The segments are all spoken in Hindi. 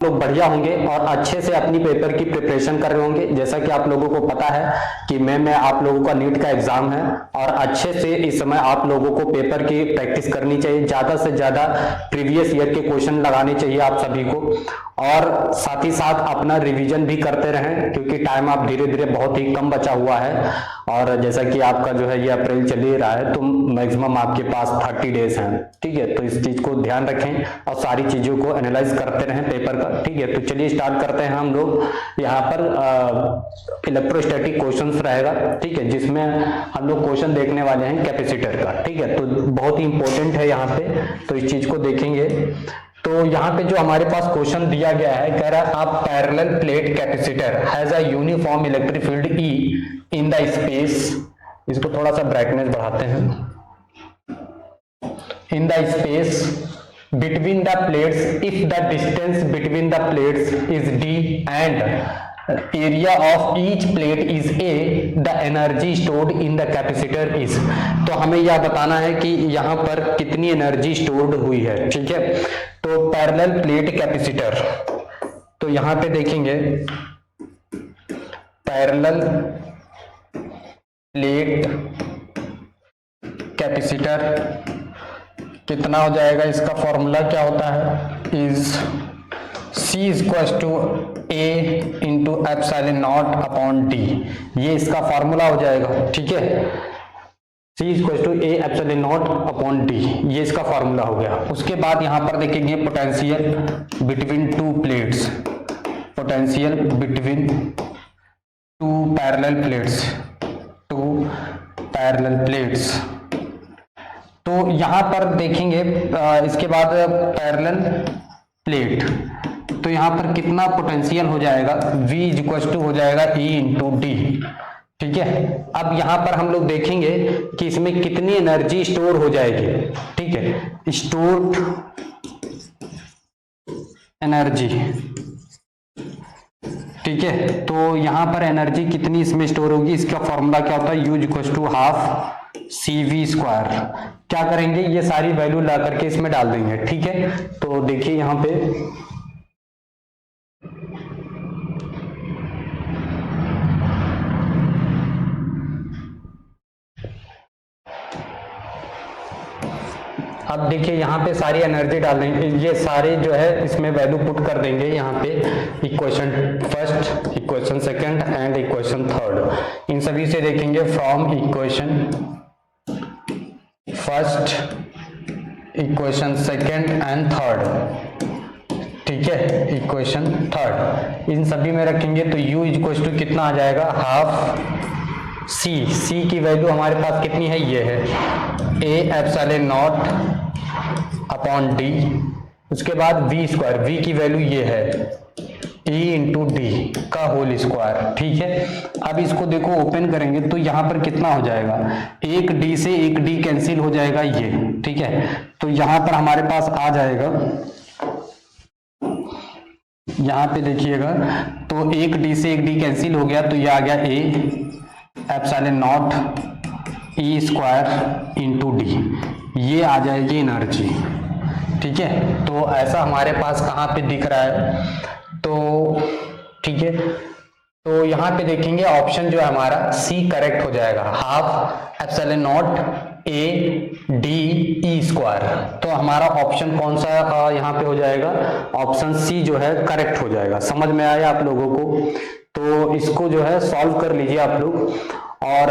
लोग बढ़िया होंगे और अच्छे से अपनी पेपर की प्रिपरेशन कर रहे होंगे। जैसा कि आप लोगों को पता है कि मैं आप लोगों का नीट का एग्जाम है और अच्छे से इस समय आप लोगों को पेपर की प्रैक्टिस करनी चाहिए, ज्यादा से ज्यादा प्रीवियस ईयर के क्वेश्चन लगाने चाहिए आप सभी को, और साथ ही साथ अपना रिवीजन भी करते रहें क्योंकि टाइम आप धीरे धीरे बहुत ही कम बचा हुआ है। और जैसा कि आपका जो है ये अप्रैल चल ही रहा है तो मैक्सिमम आपके पास 30 डेज हैं, ठीक है। तो इस चीज को ध्यान रखें और सारी चीजों को एनालाइज करते रहें पेपर का, ठीक है। तो चलिए स्टार्ट करते हैं हम लोग। यहाँ पर इलेक्ट्रोस्टैटिक क्वेश्चंस रहेगा, ठीक है, जिसमें हम लोग क्वेश्चन देखने वाले हैं कैपेसिटर का, ठीक है। तो बहुत ही इंपॉर्टेंट है यहाँ पे, तो इस चीज को देखेंगे। तो यहाँ पे जो हमारे पास क्वेश्चन दिया गया है, कह रहा है आप parallel plate capacitor has a uniform electric field E in the space, इसको थोड़ा सा ब्राइटनेस बढ़ाते हैं, in the space between the plates if the distance between the plates is d and area of each plate is a, the energy stored in the capacitor is। तो हमें यह बताना है कि यहाँ पर कितनी एनर्जी स्टोर्ड हुई है, ठीक है। तो पैरेलल प्लेट कैपेसिटर, तो यहाँ पे देखेंगे पैरेलल प्लेट कैपेसिटर कितना हो जाएगा, इसका फॉर्मूला क्या होता है, is C equals to A into epsilon not upon D, ये इसका फॉर्मूला हो जाएगा, ठीक है। C equals to A epsilon not upon D, ये इसका फॉर्मूला हो गया। उसके बाद यहां पर देखेंगे potential between two plates, potential between two parallel plates, two parallel plates. तो यहां पर देखेंगे इसके बाद पैरेलल प्लेट, तो यहां पर कितना पोटेंशियल हो जाएगा, V इक्वल टू हो जाएगा E इंटू डी, ठीक है। अब यहां पर हम लोग देखेंगे कि इसमें कितनी एनर्जी स्टोर हो जाएगी, ठीक है, स्टोर्ड एनर्जी, ठीक है। तो यहां पर एनर्जी कितनी इसमें स्टोर होगी, इसका फॉर्मूला क्या होता है, U equal to half CV square. क्या करेंगे, ये सारी वैल्यू ला करके इसमें डाल देंगे, ठीक है। तो देखिए यहां पे अब देखिए यहाँ पे सारी एनर्जी डाल देंगे, ये सारे जो है इसमें वैल्यू पुट कर देंगे यहाँ पे, equation first, equation second and equation third, इन सभी से देखेंगे from equation first, equation second and third, ठीक है, इक्वेशन थर्ड, इन सभी में रखेंगे तो U इक्वल टू कितना आ जाएगा, हाफ C की वैल्यू हमारे पास कितनी है, ये है A epsilon not upon D, उसके बाद V स्क्वायर, V की वैल्यू ये है E इंटू डी का होल स्क्वायर, ठीक है। अब इसको देखो ओपन करेंगे तो यहाँ पर कितना हो जाएगा, एक D से एक D कैंसिल हो जाएगा ये, ठीक है। तो यहाँ पर हमारे पास आ जाएगा, यहाँ पे देखिएगा तो एक D से एक D कैंसिल हो गया तो ये आ गया A epsilon not E square into D, ये आ जाएगी एनर्जी, ठीक है। तो ऐसा हमारे पास कहाँ पे दिख रहा है, तो ठीक है। तो यहाँ पे देखेंगे ऑप्शन जो है हमारा C करेक्ट हो जाएगा, half epsilon not A D E square. तो हमारा ऑप्शन कौन सा यहाँ पे हो जाएगा, ऑप्शन C जो है करेक्ट हो जाएगा। समझ में आया आप लोगों को, तो इसको जो है सॉल्व कर लीजिए आप लोग, और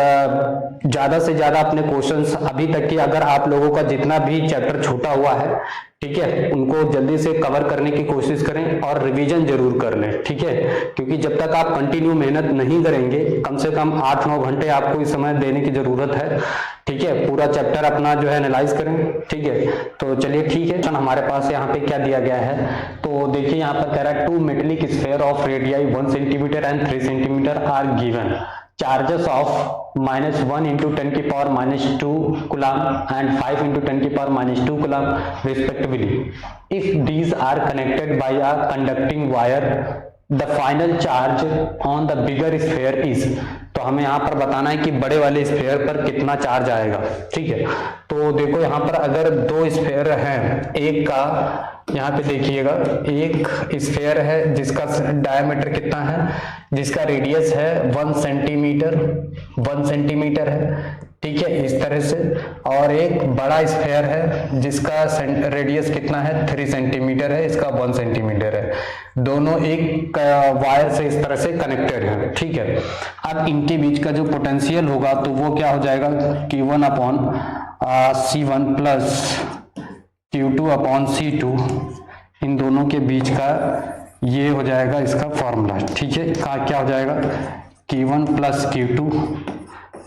ज्यादा से ज्यादा अपने क्वेश्चंस अभी तक की अगर आप लोगों का जितना भी चैप्टर छूटा हुआ है, ठीक है, उनको जल्दी से कवर करने की कोशिश करें और रिवीजन जरूर कर लें, ठीक है। क्योंकि जब तक आप कंटिन्यू मेहनत नहीं करेंगे, कम से कम 8-9 घंटे आपको इस समय देने की जरूरत है, ठीक है। पूरा चैप्टर अपना जो है एनालाइज करें, ठीक है। तो चलिए ठीक है, हमारे पास यहाँ पे क्या दिया गया है, तो देखिए यहाँ पर कह रहा है 2 metallic sphere of radii 1 centimetre and 3 centimetre are given, charges of -1 into 10 की पावर -2 coulomb and 5 into 10 की power -2 coulomb respectively if these are connected by a conducting wire the final charge on the bigger sphere is, तो हमें यहाँ पर बताना है कि बड़े वाले स्फीयर पर कितना चार्ज आएगा। ठीक है, तो देखो यहाँ पर अगर दो स्फीयर हैं, एक का यहाँ पे देखिएगा एक स्फीयर है जिसका डायमीटर कितना है, जिसका रेडियस है 1 सेंटीमीटर है। ठीक है, इस तरह से, और एक बड़ा स्फीयर है जिसका रेडियस कितना है 3 सेंटीमीटर है, इसका 1 सेंटीमीटर है। दोनों एक वायर से इस तरह से कनेक्टेड है। ठीक है, अब इनके बीच का जो पोटेंशियल होगा तो वो क्या हो जाएगा, Q1 upon C1 plus Q2 upon C2, इन दोनों के बीच का ये हो जाएगा इसका फॉर्मूला। ठीक है, क्या हो जाएगा Q1 plus Q2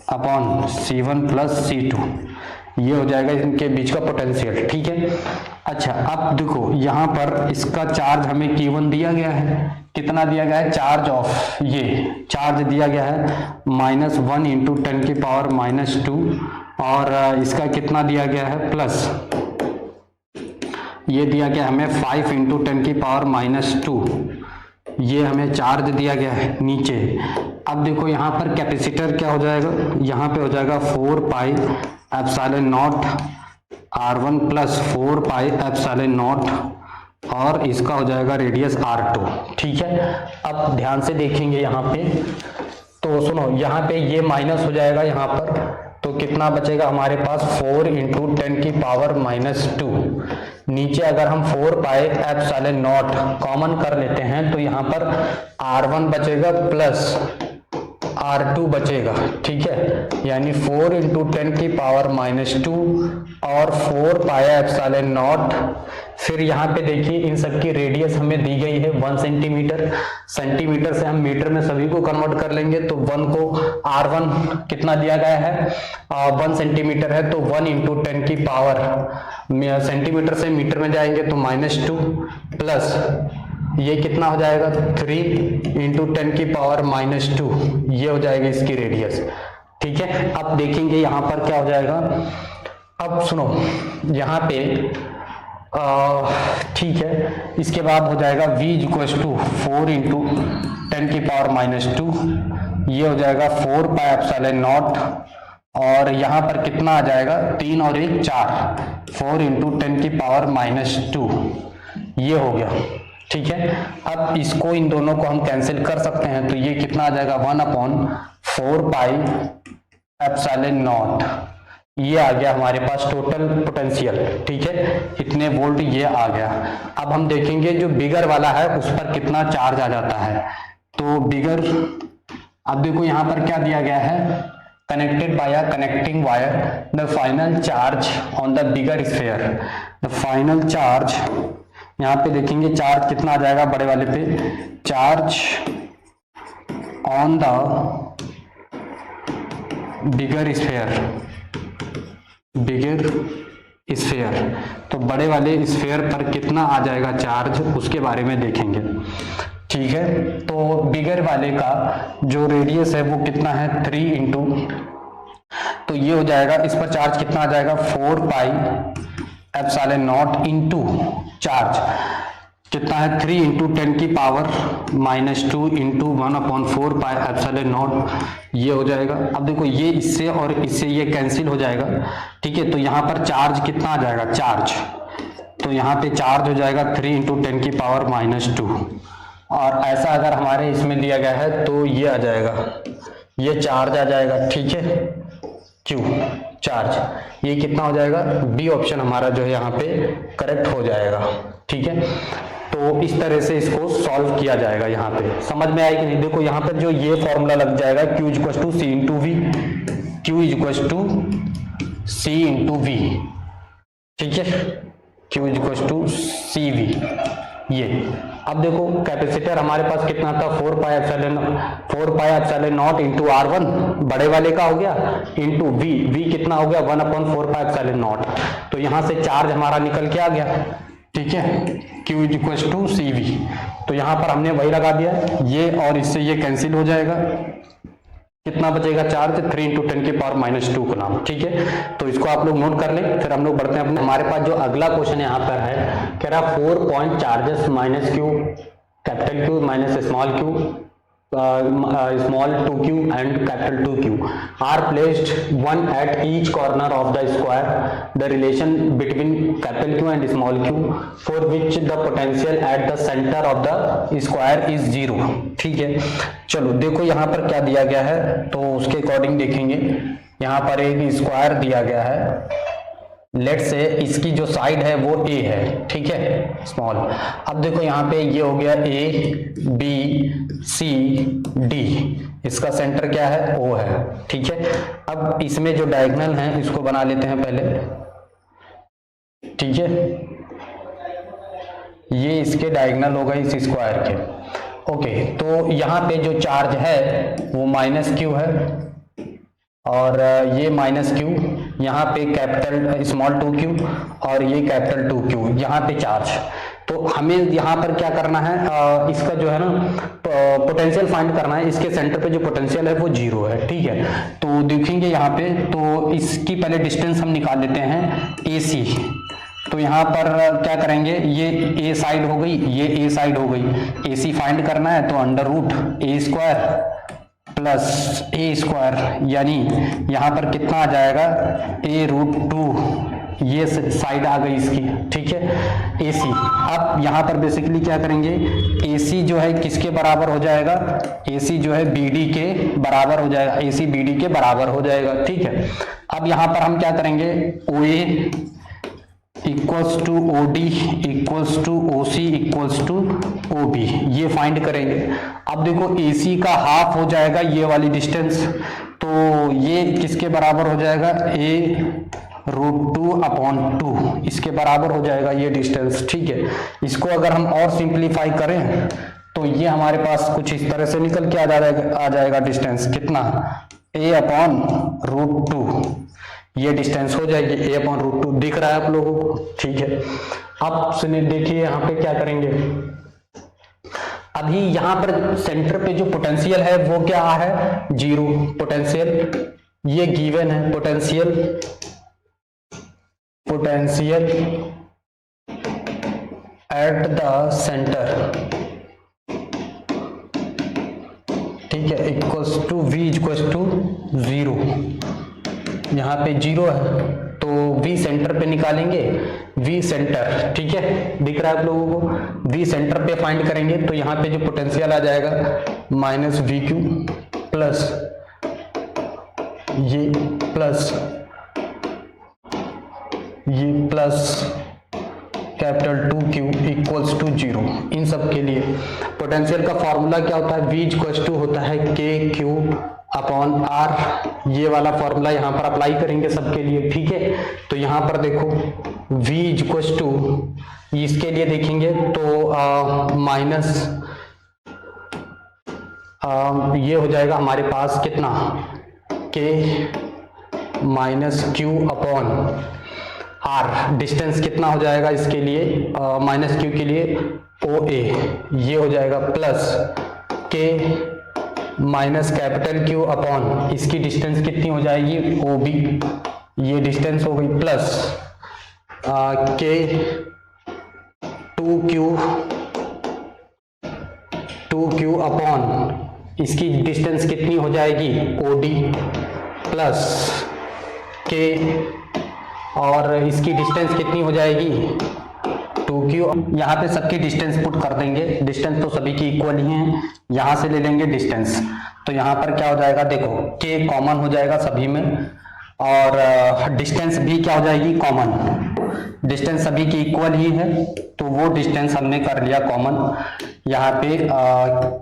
upon C1 plus C2, ये हो जाएगा इनके बीच का पोटेंशियल। ठीक है, अच्छा अब देखो यहाँ पर इसका चार्ज हमें Q1 दिया गया है, कितना दिया गया है, चार्ज ऑफ ये चार्ज दिया गया है -1 इंटू 10 की पावर -2, और इसका कितना दिया गया है प्लस, ये दिया गया हमें 5 इंटू 10 की पावर -2, ये हमें चार्ज दिया गया है नीचे। अब देखो यहाँ पर कैपेसिटर क्या हो जाएगा, यहाँ पे हो जाएगा 4 pi epsilon not R1 plus 4 pi epsilon not, और इसका हो जाएगा रेडियस R2। ठीक है, अब ध्यान से देखेंगे यहाँ पे, तो सुनो यहाँ पे ये माइनस हो जाएगा यहाँ पर, तो कितना बचेगा हमारे पास 4 इंटू 10 की पावर -2, नीचे अगर हम 4 पाई एप्सिलॉन नॉट कॉमन कर लेते हैं तो यहाँ पर R1 बचेगा प्लस R2 बचेगा। ठीक है, यानी 4 इंटू 10 की पावर -2 और 4 पाई एप्सिलॉन नॉट, फिर यहाँ पे देखिए इन सब की रेडियस हमें दी गई है 1 सेंटीमीटर, सेंटीमीटर से हम मीटर में सभी को कन्वर्ट कर लेंगे, तो 1 को R1 कितना दिया गया है 1 सेंटीमीटर है, तो 1 इंटू 10 की पावर, सेंटीमीटर से मीटर में जाएंगे तो -2 प्लस ये कितना हो जाएगा 3 इंटू 10 की पावर -2, ये हो जाएगी इसकी रेडियस। ठीक है, अब देखेंगे यहाँ पर क्या हो जाएगा। अब सुनो यहाँ पे ठीक है, इसके बाद हो जाएगा V = 4 इंटू 10 की पावर -2, ये हो जाएगा 4 पाई एप्सिलॉन नॉट, और यहाँ पर कितना आ जाएगा 3 और 1 4, 4 इंटू 10 की पावर -2, ये हो गया। ठीक है, अब इसको इन दोनों को हम कैंसिल कर सकते हैं, तो ये कितना आ जाएगा 1/4 पाई एप्सिलॉन नॉट, ये आ गया हमारे पास टोटल पोटेंशियल। ठीक है, इतने वोल्ट ये आ गया। अब हम देखेंगे जो बिगर वाला है उस पर कितना चार्ज आ जाता है, तो बिगर, अब देखो यहाँ पर क्या दिया गया है, connected by a connecting wire the final charge on the bigger sphere, the final charge, यहाँ पे देखेंगे चार्ज कितना आ जाएगा बड़े वाले पे, charge on the bigger sphere, तो बड़े वाले स्फीयर पर कितना आ जाएगा चार्ज, उसके बारे में देखेंगे। ठीक है, तो बिगर वाले का जो रेडियस है वो कितना है 3 इंटू, तो ये हो जाएगा, इस पर चार्ज कितना आ जाएगा 4 pi epsilon not into charge कितना है 3 इंटू 10 की power -2 into 1/4 pi epsilon not, ये हो जाएगा। अब देखो ये इससे और इससे ये कैंसिल हो जाएगा। ठीक है, तो यहाँ पर चार्ज कितना आ जाएगा, चार्ज, तो यहाँ पे चार्ज हो जाएगा 3 इंटू 10 की पावर -2, और ऐसा अगर हमारे इसमें दिया गया है तो ये आ जाएगा, ये चार्ज आ जाएगा। ठीक है, Q चार्ज, ये कितना हो जाएगा, बी ऑप्शन हमारा जो है यहाँ पे करेक्ट हो जाएगा। ठीक है, तो इस तरह से इसको सॉल्व किया जाएगा। यहाँ पे समझ में आएगी नहीं, देखो यहाँ पर जो ये फॉर्मूला लग जाएगा Q = C into V, Q = C into V। ठीक है, Q = CV, ये। अब देखो कैपेसिटर हमारे पास कितना था 4 pi epsilon not into R1 बड़े वाले का हो गया, इंटू V कितना हो गया 1/4 पाई एप्सिलॉन नॉट, तो यहाँ से चार्ज हमारा निकल के आ गया। ठीक है, Q = CV, तो यहाँ पर हमने वही लगा दिया, ये और इससे ये कैंसिल हो जाएगा, कितना बचेगा चार्ज 3 इंटू 10 की पावर -2 का नाम। ठीक है, तो इसको आप लोग नोट कर लें, फिर हम लोग बढ़ते हैं अपने। हमारे पास जो अगला क्वेश्चन यहाँ पर है, कह रहा 4 point charges -Q capital Q minus small q, small 2q and capital 2q are placed one at each corner of the square. The relation between capital Q and small q for which the potential at the center of the square is 0. ठीक है, चलो देखो यहाँ पर क्या दिया गया है, तो उसके अकॉर्डिंग देखेंगे। यहाँ पर एक स्क्वायर दिया गया है, लेट से इसकी जो साइड है वो a है, ठीक है, स्मॉल। अब देखो यहाँ पे ये हो गया a b c d, इसका सेंटर क्या है, o है, ठीक है। अब इसमें जो डायगोनल है इसको बना लेते हैं पहले, ठीक है। ये इसके डायगोनल हो गए इस स्क्वायर के, ओके। तो यहाँ पे जो चार्ज है वो माइनस q है, और ये माइनस q, यहाँ पे कैपिटल स्मॉल 2q और ये कैपिटल 2q, यहाँ पे चार्ज। तो हमें यहाँ पर क्या करना है, इसका जो है ना पोटेंशियल फाइंड करना है। इसके सेंटर पे जो पोटेंशियल है वो 0 है, ठीक है। तो देखेंगे यहाँ पे, तो इसकी पहले डिस्टेंस हम निकाल लेते हैं AC। तो यहाँ पर क्या करेंगे, ये a साइड हो गई, ये a साइड हो गई। AC फाइंड करना है तो under root a square plus a square, यानी यहाँ पर कितना आ जाएगा, a रूट 2, ये साइड आ गई इसकी, ठीक है, AC। अब यहाँ पर बेसिकली क्या करेंगे, AC जो है किसके बराबर हो जाएगा, AC जो है BD के बराबर हो जाएगा, AC BD के बराबर हो जाएगा, ठीक है। अब यहाँ पर हम क्या करेंगे, OA equals to OD equals to OC equals to OB, ये फाइंड करेंगे। अब देखो AC का हाफ हो जाएगा ये वाली डिस्टेंस, तो ये किसके बराबर हो जाएगा, a रूट 2/2, इसके बराबर हो जाएगा ये डिस्टेंस, ठीक है। इसको अगर हम और सिंप्लीफाई करें तो ये हमारे पास कुछ इस तरह से निकल के आ जाएगा डिस्टेंस कितना, a/√2, ये डिस्टेंस हो जाएगी a/√2, दिख रहा है आप लोगों को, ठीक है। अब सुनिए, देखिए यहाँ पे क्या करेंगे, अभी यहाँ पर सेंटर पे जो पोटेंशियल है वो क्या है, 0 पोटेंशियल, ये गिवन है पोटेंशियल एट द सेंटर, ठीक है, equals to v equals to 0, यहाँ पे 0 है तो v सेंटर पे निकालेंगे, v सेंटर, ठीक है, दिख रहा है आप लोगों को। v सेंटर पे फाइंड करेंगे तो यहाँ पे जो पोटेंशियल आ जाएगा माइनस VQ प्लस ये plus capital 2Q equals to 0। इन सब के लिए पोटेंशियल का फॉर्मूला क्या होता है, v इक्वल्स टू होता है KQ/R, ये वाला फॉर्मूला यहाँ पर अप्लाई करेंगे सबके लिए, ठीक है। तो यहाँ पर देखो v इक्वल्स टू, इसके लिए देखेंगे तो माइनस ये हो जाएगा हमारे पास कितना, K माइनस Q/R, डिस्टेंस कितना हो जाएगा इसके लिए, माइनस Q के लिए OA, ये हो जाएगा plus K minus capital Q/, इसकी डिस्टेंस कितनी हो जाएगी, OB, ये डिस्टेंस हो गई, प्लस K 2Q/, इसकी डिस्टेंस कितनी हो जाएगी, OD, प्लस K, और इसकी डिस्टेंस कितनी हो जाएगी, 2Q। यहाँ पे सबकी डिस्टेंस पुट कर देंगे, डिस्टेंस तो सभी की इक्वल ही है, यहाँ से ले लेंगे डिस्टेंस, तो यहाँ पर क्या हो जाएगा, देखो K कॉमन हो जाएगा सभी में, और डिस्टेंस भी क्या हो जाएगी, कॉमन, डिस्टेंस सभी की इक्वल ही है, तो वो डिस्टेंस हमने कर लिया कॉमन। यहाँ पे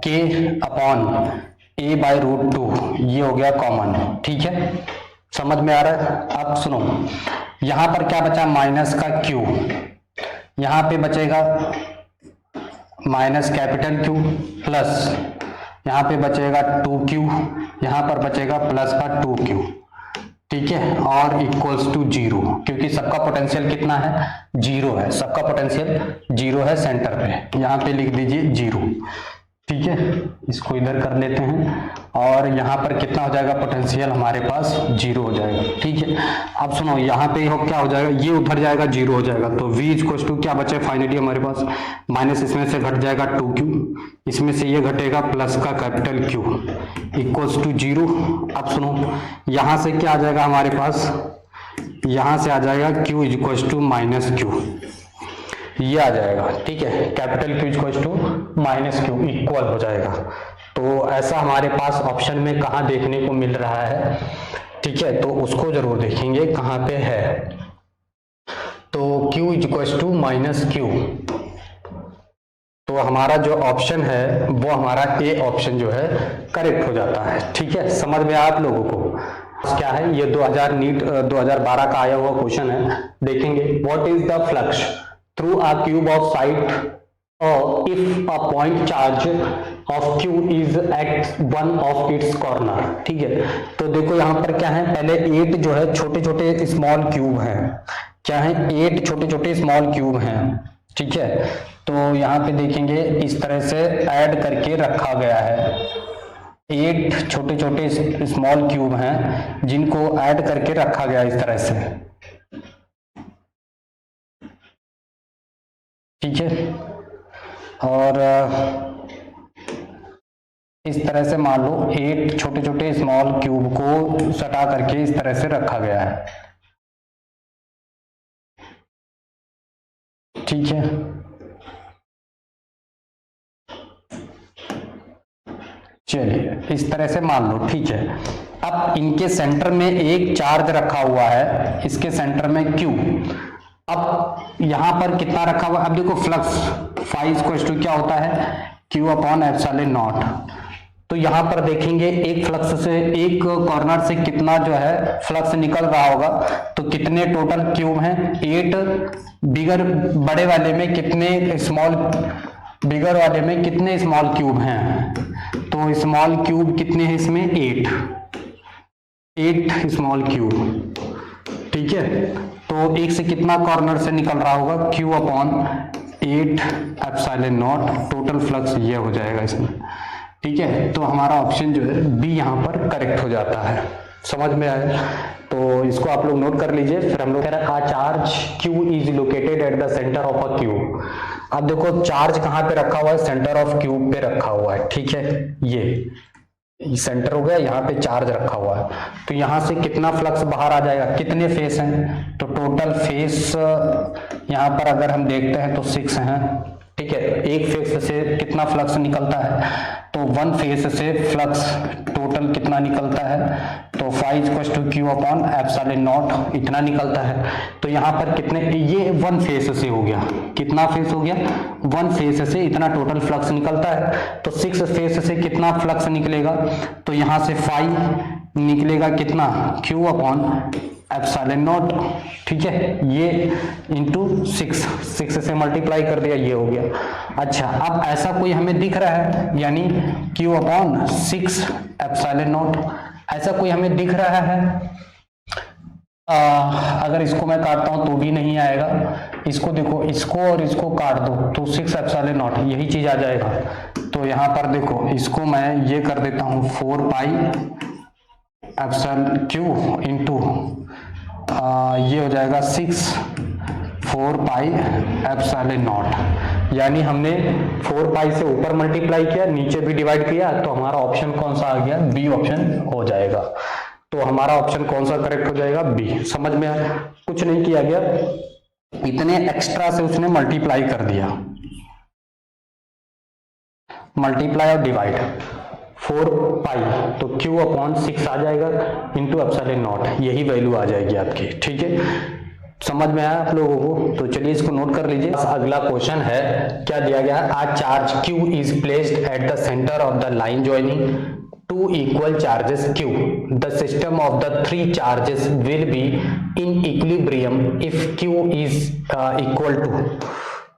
K/A/√2, ये हो गया कॉमन, ठीक है, समझ में आ रहा है। अब सुनो, यहाँ पर क्या बचा, माइनस का Q, यहाँ पे बचेगा माइनस कैपिटल Q, प्लस यहाँ पे बचेगा 2Q, यहाँ पर बचेगा प्लस का 2Q, ठीक है, और इक्वल्स टू 0, क्योंकि सबका पोटेंशियल कितना है, 0 है, सबका पोटेंशियल 0 है सेंटर पे, यहाँ पे लिख दीजिए 0, ठीक है, इसको इधर कर लेते हैं और यहाँ पर कितना हो जाएगा पोटेंशियल हमारे पास 0 हो जाएगा। ठीक है, अब सुनो यहाँ पे क्या हो जाएगा, ये उधर जाएगा 0 हो जाएगा, तो v इक्वल टू क्या बचे फाइनली हमारे पास माइनस, इसमें से घट जाएगा 2q, इसमें से ये घटेगा प्लस का कैपिटल Q इक्वल्स टू 0। अब सुनो यहाँ से क्या आ जाएगा हमारे पास, यहाँ से आ जाएगा q equals to minus q, ये आ जाएगा। ठीक है, capital Q equal to minus Q equal हो जाएगा। तो ऐसा हमारे पास ऑप्शन में कहाँ देखने को मिल रहा है, ठीक है, तो उसको जरूर देखेंगे कहाँ पे है। तो Q equal to minus Q, तो हमारा जो ऑप्शन है वो हमारा ए ऑप्शन जो है करेक्ट हो जाता है। ठीक है, समझ में आप लोगों को क्या है, ये 2012 का आया हुआ क्वेश्चन है। देखेंगे what is the flux through a cube of sight if a point charge of q is at one of its corner। ठीक है, तो देखो यहाँ पर क्या है, पहले 8 जो है छोटे छोटे स्मॉल क्यूब हैं, क्या है 8 छोटे छोटे स्मॉल क्यूब हैं। ठीक है, तो यहाँ पे देखेंगे इस तरह से ऐड करके रखा गया है, 8 छोटे छोटे स्मॉल क्यूब हैं जिनको ऐड करके रखा गया इस तरह से। ठीक है, और इस तरह से मान लो 8 छोटे छोटे स्मॉल क्यूब को सटा करके इस तरह से रखा गया है। ठीक है, चलिए इस तरह से मान लो। ठीक है, अब इनके सेंटर में एक चार्ज रखा हुआ है, इसके सेंटर में Q। अब यहां पर कितना रखा हुआ, अब देखो फ्लक्स फाई इक्वल टू क्या होता है Q अपॉन एप्सिलॉन नॉट। तो यहां पर देखेंगे एक फ्लक्स से, एक कॉर्नर से कितना जो है फ्लक्स निकल रहा होगा, तो कितने टोटल क्यूब हैं 8, बिगर बड़े वाले में कितने स्मॉल, बिगर वाले में कितने स्मॉल क्यूब हैं, तो स्मॉल क्यूब कितने हैं इसमें 8 स्मॉल क्यूब। ठीक है, तो एक से कितना कॉर्नर से निकल रहा होगा Q upon 8 epsilon not, total flux ये हो जाएगा इसमें। ठीक है, तो हमारा ऑप्शन जो है बी यहाँ पर करेक्ट हो जाता है। समझ में आया, तो इसको आप लोग नोट कर लीजिए। फिर हम लोग कह रहे हैं charge Q is located at the centre of a cube. अब देखो चार्ज कहाँ पे रखा हुआ है, सेंटर ऑफ क्यूब पे रखा हुआ है। ठीक है, ये सेंटर हो गया, यहाँ पे चार्ज रखा हुआ है, तो यहाँ से कितना फ्लक्स बाहर आ जाएगा, कितने फेस हैं, तो टोटल फेस यहाँ पर अगर हम देखते हैं तो 6 हैं। ठीक है, एक फेस से कितना फ्लक्स निकलता है, तो 1 फेस से फ्लक्स टोटल कितना निकलता है, तो phi equal to Q upon epsilon not इतना निकलता है। तो यहाँ पर कितने, ये 1 फेस से हो गया, कितना फेस हो गया 1 फेस से इतना टोटल फ्लक्स निकलता है। तो 6 फेस से कितना फ्लक्स निकलेगा, तो यहाँ से फाई निकलेगा कितना Q अपॉन एप्सिलॉन नॉट। ठीक है, ये इंटू 6 से मल्टीप्लाई कर दिया, ये हो गया। अच्छा, अब ऐसा कोई हमें दिख रहा है, यानी Q अपॉन 6 एप्सिलॉन नॉट, ऐसा कोई हमें दिख रहा है। अगर इसको मैं काटता हूं तो भी नहीं आएगा, इसको देखो, इसको और इसको काट दो तो 6 एप्सिलॉन नॉट यही चीज आ जाएगा। तो यहाँ पर देखो, इसको मैं ये कर देता हूं 4 पाई एप्सिलॉन Q इंटू ये हो जाएगा 4 पाई एप्सिलॉन नॉट, यानी हमने 4 पाई से ऊपर मल्टीप्लाई किया, नीचे भी डिवाइड किया, तो हमारा ऑप्शन कौन सा आ गया, बी ऑप्शन हो जाएगा। तो हमारा ऑप्शन कौन सा करेक्ट हो जाएगा, बी। समझ में आया, कुछ नहीं किया गया, इतने एक्स्ट्रा से उसने मल्टीप्लाई कर दिया, मल्टीप्लाई और डिवाइड 4 पाई, तो Q अपॉन 6 आ जाएगा इंटू एप्सिलॉन नॉट, यही वैल्यू आ जाएगी आपकी। ठीक है, समझ में आया आप लोगों को, तो चलिए इसको नोट कर लीजिए। अगला क्वेश्चन है, क्या दिया गया है, a charge Q is placed at the centre of the line joining 2 equal charges Q. The system of the 3 charges will be in equilibrium if Q is equal to।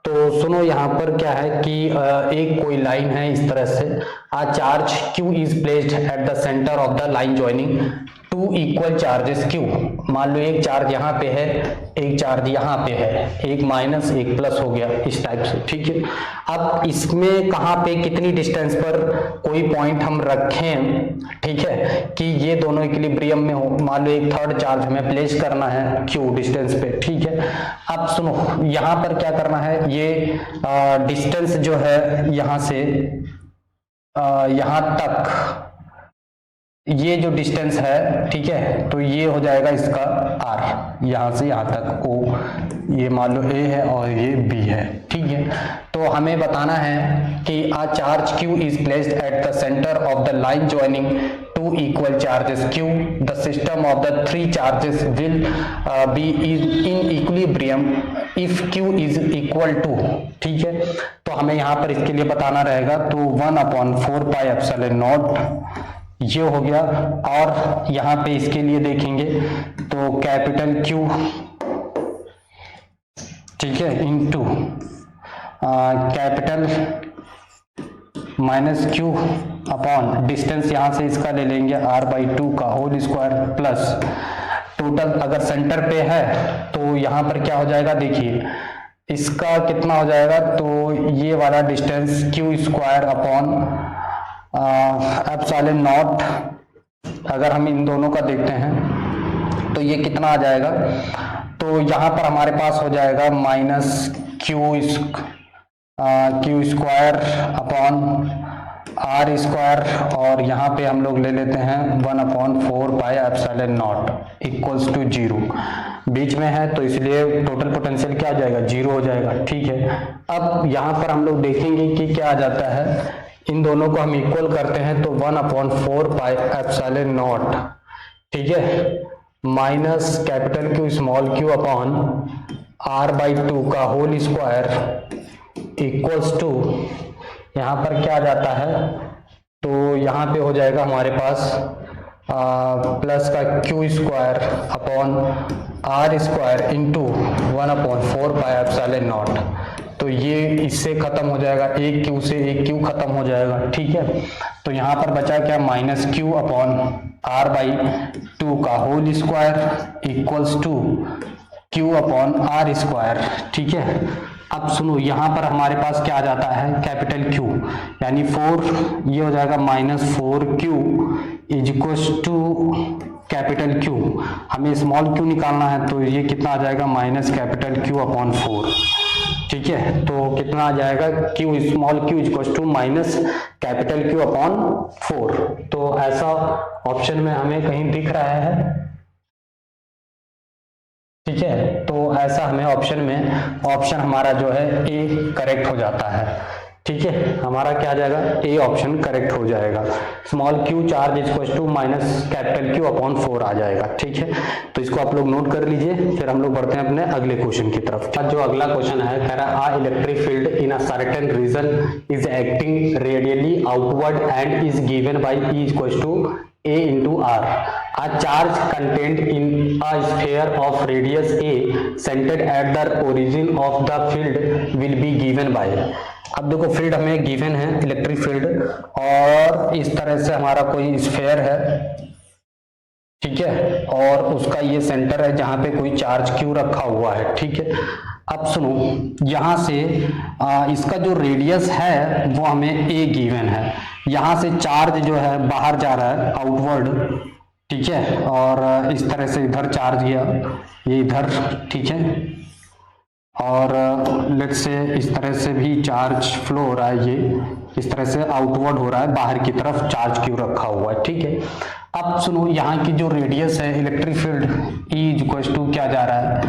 तो सुनो यहाँ पर क्या है कि एक कोई लाइन है इस तरह से, आ charge Q is placed at the center of the line joining two equal charges Q, मान लो एक चार्ज यहाँ पे है, एक चार्ज यहाँ पे है, एक माइनस एक प्लस हो गया इस टाइप से, ठीक है। अब इसमें कहाँ पे कितनी डिस्टेंस पर कोई पॉइंट हम रखें, ठीक है, कि ये दोनों इक्विलिब्रियम में हो। मान लो एक थर्ड चार्ज हमें प्लेस करना है क्यू डिस्टेंस पे, ठीक है। अब सुनो, यहाँ पर क्या करना है, ये डिस्टेंस जो है यहाँ से यहाँ तक, ये जो डिस्टेंस है, ठीक है, तो ये हो जाएगा इसका r, यहां से यहां तक o, ये मान लो a है और ये b है, ठीक है। तो हमें बताना है कि a charge q is placed at the center of the line joining two equal charges q, the system of the three charges will be in equilibrium if q is equal to, ठीक है। तो हमें यहाँ पर इसके लिए बताना रहेगा, तो 1/4 pi epsilon नॉट ये हो गया। और यहां पे इसके लिए देखेंगे तो कैपिटल Q, ठीक है, into capital minus Q upon distance यहां से इसका ले लेंगे r/2 का होल स्क्वायर प्लस टोटल, अगर सेंटर पे है तो यहां पर क्या हो जाएगा, देखिए इसका कितना हो जाएगा, तो ये वाला distance Q square upon epsilon not, अगर हम इन दोनों का देखते हैं तो ये कितना आ जाएगा, तो यहाँ पर हमारे पास हो जाएगा minus Q square upon R square, और यहाँ पे हम लोग ले लेते हैं 1/4 pi epsilon not equals to 0, बीच में है तो इसलिए टोटल पोटेंशियल क्या आ जाएगा, 0 हो जाएगा, ठीक है। अब यहाँ पर हम लोग देखेंगे कि क्या आ जाता है, इन दोनों को हम इक्वल करते हैं तो 1/4 पाई एप्सिलॉन नॉट, ठीक है, minus capital Q small q upon r/2 का होल स्क्वायर इक्वल्स टू, यहाँ पर क्या आ जाता है, तो यहाँ पे हो जाएगा हमारे पास प्लस का Q square upon r square into 1/4 pi epsilon not, तो ये इससे खत्म हो जाएगा, एक Q से एक Q खत्म हो जाएगा, ठीक है। तो यहाँ पर बचा क्या, माइनस Q अपॉन r/2 का whole square equals to Q upon r square, ठीक है। अब सुनो, यहाँ पर हमारे पास क्या आ जाता है, कैपिटल Q यानी 4, ये हो जाएगा -4Q is equals to capital Q, हमें स्मॉल q निकालना है, तो ये कितना आ जाएगा, माइनस कैपिटल Q अपॉन 4, ठीक है। तो कितना आ जाएगा, Q small q is equal to minus capital Q upon 4, तो ऐसा ऑप्शन में हमें कहीं दिख रहा है, ठीक है। तो ऐसा हमें ऑप्शन में, ऑप्शन हमारा जो है ए करेक्ट हो जाता है, ठीक है, हमारा क्या आ जाएगा, ए ऑप्शन करेक्ट हो जाएगा, small q charge is equal to minus capital Q upon 4 आ जाएगा, ठीक है। तो इसको आप लोग नोट कर लीजिए, फिर हम लोग बढ़ते हैं अपने अगले क्वेश्चन की तरफ। जो अगला क्वेश्चन है, कह रहा है electric field in a certain region is acting radially outward and is given by E equal to A into R. A charge contained in a sphere of radius A centered at the origin of the field will be given by. अब देखो फील्ड हमें गिवन है, इलेक्ट्रिक फील्ड, और इस तरह से हमारा कोई स्फेयर है, ठीक है, और उसका ये सेंटर है जहां पे कोई चार्ज Q रखा हुआ है, ठीक है। अब सुनो, यहां से इसका जो रेडियस है वो हमें A गिवन है, यहां से चार्ज जो है बाहर जा रहा है आउटवर्ड, ठीक है, और इस तरह से इधर चार्ज गया, ये इधर, ठीक है, और लेट्स से इस तरह से भी चार्ज फ्लो हो रहा है, ये इस तरह से आउटवर्ड हो रहा है, बाहर की तरफ चार्ज Q रखा हुआ है, ठीक है। अब सुनो, यहाँ की जो रेडियस है electric field E is equal to क्या जा रहा है,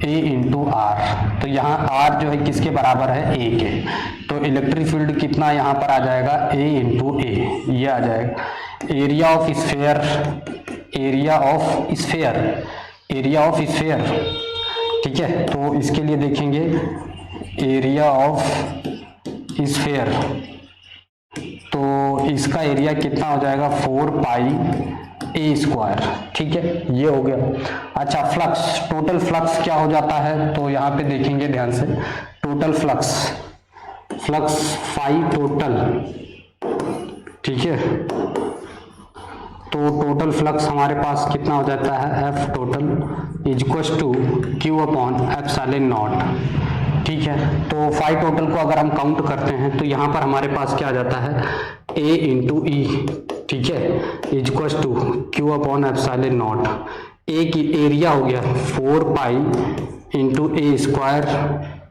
A इंटू आर, तो यहाँ R जो है किसके बराबर है, A के, तो इलेक्ट्रिक फील्ड कितना यहाँ पर आ जाएगा, A इंटू A, ये आ जाएगा। Area of sphere, area of sphere, area of sphere, ठीक है, तो इसके लिए देखेंगे एरिया ऑफ स्फेयर, तो इसका एरिया कितना हो जाएगा, 4 पाई A स्क्वायर, ठीक है, ये हो गया। अच्छा, फ्लक्स, टोटल फ्लक्स क्या हो जाता है, तो यहाँ पे देखेंगे ध्यान से, total flux, flux phi total, ठीक है, तो टोटल फ्लक्स हमारे पास कितना हो जाता है, F total is equal to Q upon epsilon naught. ठीक है, तो फाई टोटल को अगर हम काउंट करते हैं तो यहाँ पर हमारे पास क्या आ जाता है, ए इंटू ई, ठीक है, is equal to Q upon epsilon naught. A की एरिया हो गया 4 पाई इंटू ए स्क्वायर,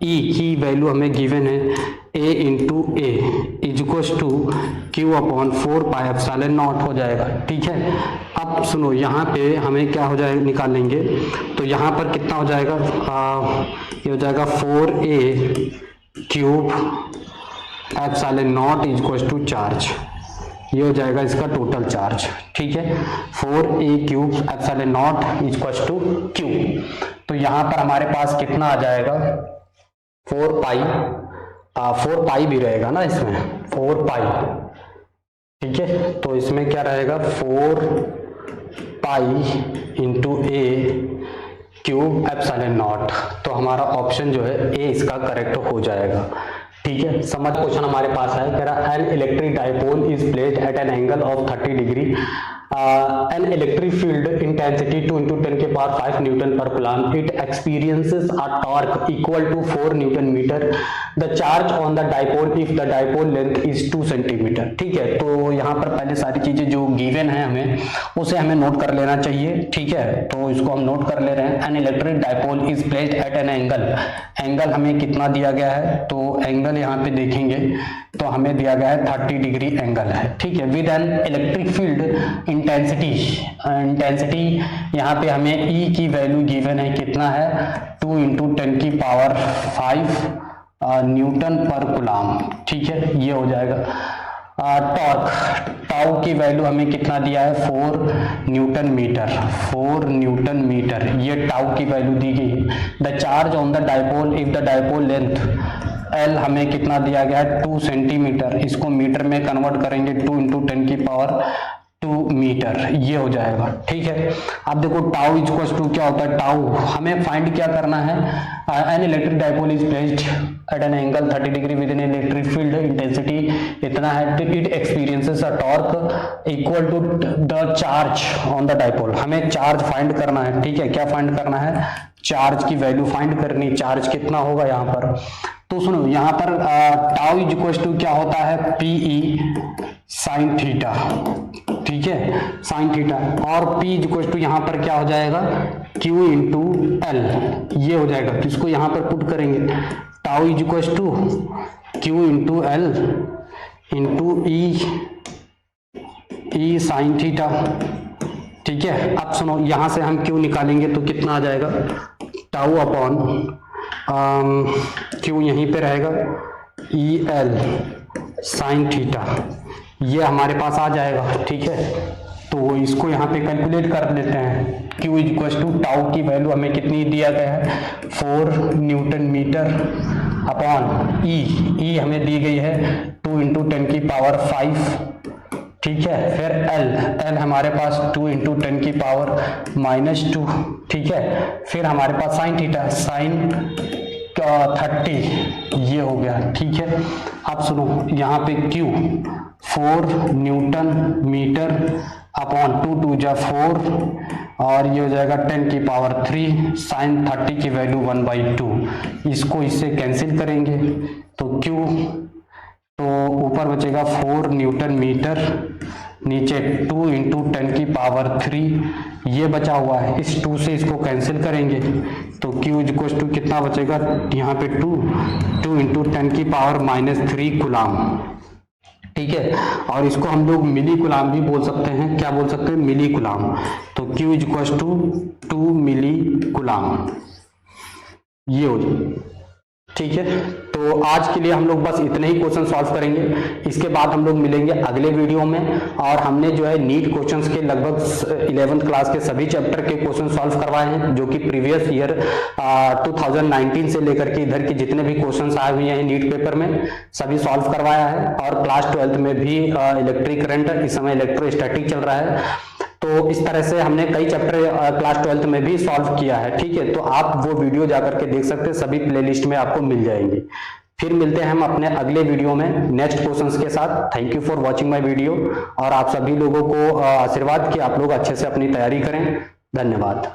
ई की वैल्यू हमें गिवन है A into A is equal to Q upon 4 pi epsilon naught हो जाएगा। ठीक है, अब सुनो यहाँ पे हमें क्या हो जाएगा, निकालेंगे तो यहाँ पर कितना हो जाएगा, ये हो जाएगा 4a cube epsilon naught is equal to charge, ये हो जाएगा इसका टोटल चार्ज। ठीक है, 4a cube epsilon naught is equal to Q. तो यहाँ पर हमारे पास कितना आ जाएगा, 4 पाई भी रहेगा ना इसमें, 4 पाई। ठीक है, तो इसमें क्या रहेगा, 4 pi into A cube epsilon not. तो हमारा ऑप्शन जो है ए इसका करेक्ट हो जाएगा। ठीक है, समझ क्वेश्चन हमारे पास है, कह रहा an electric dipole is placed at an angle of 30 degree, an electric field intensity 2 into 10 के पावर 5 न्यूटन पर coulomb, it experiences a torque equal to 4 newton metre, the charge on the dipole if the dipole length is 2 centimetre. ठीक है, तो यहाँ पर पहले सारी चीजें जो गिवन है हमें उसे हमें नोट कर लेना चाहिए। ठीक है, तो इसको हम नोट कर ले रहे हैं, an electric dipole is placed at an angle, angle हमें कितना दिया गया है, तो एंगल यहाँ पे देखेंगे तो हमें दिया गया है 30 डिग्री एंगल है। ठीक है, with an electric field intensity यहाँ पे हमें ई की वैल्यू गिवन है, कितना है, 2 इंटू 10 की पावर 5 न्यूटन पर कूलम। ठीक है, ये हो जाएगा। टॉर्क, टाउ की वैल्यू हमें कितना दिया है, 4 न्यूटन मीटर, ये टाउ की वैल्यू दी गई है। The charge on the dipole if the dipole length L हमें कितना दिया गया है, 2 सेंटीमीटर, इसको मीटर में कन्वर्ट करेंगे 2 इंटू 10 की पावर 2 मीटर, ये हो जाएगा। ठीक है, अब देखो टाउ इज इक्वल टू क्या होता है, टाउ हमें फाइंड क्या करना है, an electric dipole is placed at an angle 30 degree with an electric field intensity इतना है, it experiences a torque equal to the charge on the dipole, हमें चार्ज फाइंड करना है। ठीक है, क्या फाइंड करना है, चार्ज की वैल्यू फाइंड करनी, चार्ज कितना होगा यहाँ पर। तो सुनो यहाँ पर टाउ इज इक्वल टू क्या होता है, पीई साइन थीटा। ठीक है, साइन थीटा, और P इज इक्वल टू यहाँ पर क्या हो जाएगा, Q इंटू एल, ये हो जाएगा। तो इसको यहाँ पर पुट करेंगे, tau is equal to Q into L into E sine theta. ठीक है, अब सुनो यहाँ से हम Q निकालेंगे तो कितना आ जाएगा, टाउ अपॉन Q यहीं पे रहेगा, ई एल साइन थीटा, ये हमारे पास आ जाएगा। ठीक है, तो इसको यहाँ पे कैलकुलेट कर लेते हैं। Q is equal to tau की वैल्यू हमें कितनी दिया गया है, 4 न्यूटन मीटर अपॉन ई हमें दी गई है 2 इंटू 10 की पावर 5। ठीक है, फिर L हमारे पास 2 इंटू 10 की पावर -2। ठीक है, फिर हमारे पास साइन थीटा, साइन 30, ये हो गया। ठीक है, अब सुनो यहाँ पे Q 4 न्यूटन मीटर अपॉन 2 जा 4, और ये हो जाएगा 10 की पावर 3, साइन 30 की वैल्यू 1/2, इसको इससे कैंसिल करेंगे तो Q, तो ऊपर बचेगा 4 न्यूटन मीटर, नीचे 2 इंटू 10 की पावर 3, ये बचा हुआ है, इस 2 से इसको कैंसिल करेंगे तो Q इज इक्वल टू कितना बचेगा, यहाँ पे 2 इंटू 10 की पावर -3 कूलम। ठीक है, और इसको हम लोग मिली कूलम भी बोल सकते हैं, क्या बोल सकते हैं, मिली कूलम। तो Q is equal to 2 millicoulomb, ये हो जाए। ठीक है, तो आज के लिए हम लोग बस इतने ही क्वेश्चन सॉल्व करेंगे, इसके बाद हम लोग मिलेंगे अगले वीडियो में। और हमने जो है नीट क्वेश्चंस के लगभग 11th क्लास के सभी चैप्टर के क्वेश्चन सॉल्व करवाए हैं, जो कि प्रीवियस ईयर 2019 से लेकर के इधर के जितने भी क्वेश्चंस आए हुए हैं नीट पेपर में सभी सॉल्व करवाया है। और क्लास 12th में भी इलेक्ट्रिक करंट, इस समय इलेक्ट्रोस्टैटिक चल रहा है, तो इस तरह से हमने कई चैप्टर क्लास 12th में भी सॉल्व किया है। ठीक है, तो आप वो वीडियो जाकर के देख सकते हैं, सभी प्लेलिस्ट में आपको मिल जाएंगे। फिर मिलते हैं हम अपने अगले वीडियो में नेक्स्ट क्वेश्चंस के साथ। Thank you for watching my video, और आप सभी लोगों को आशीर्वाद कि आप लोग अच्छे से अपनी तैयारी करें। धन्यवाद।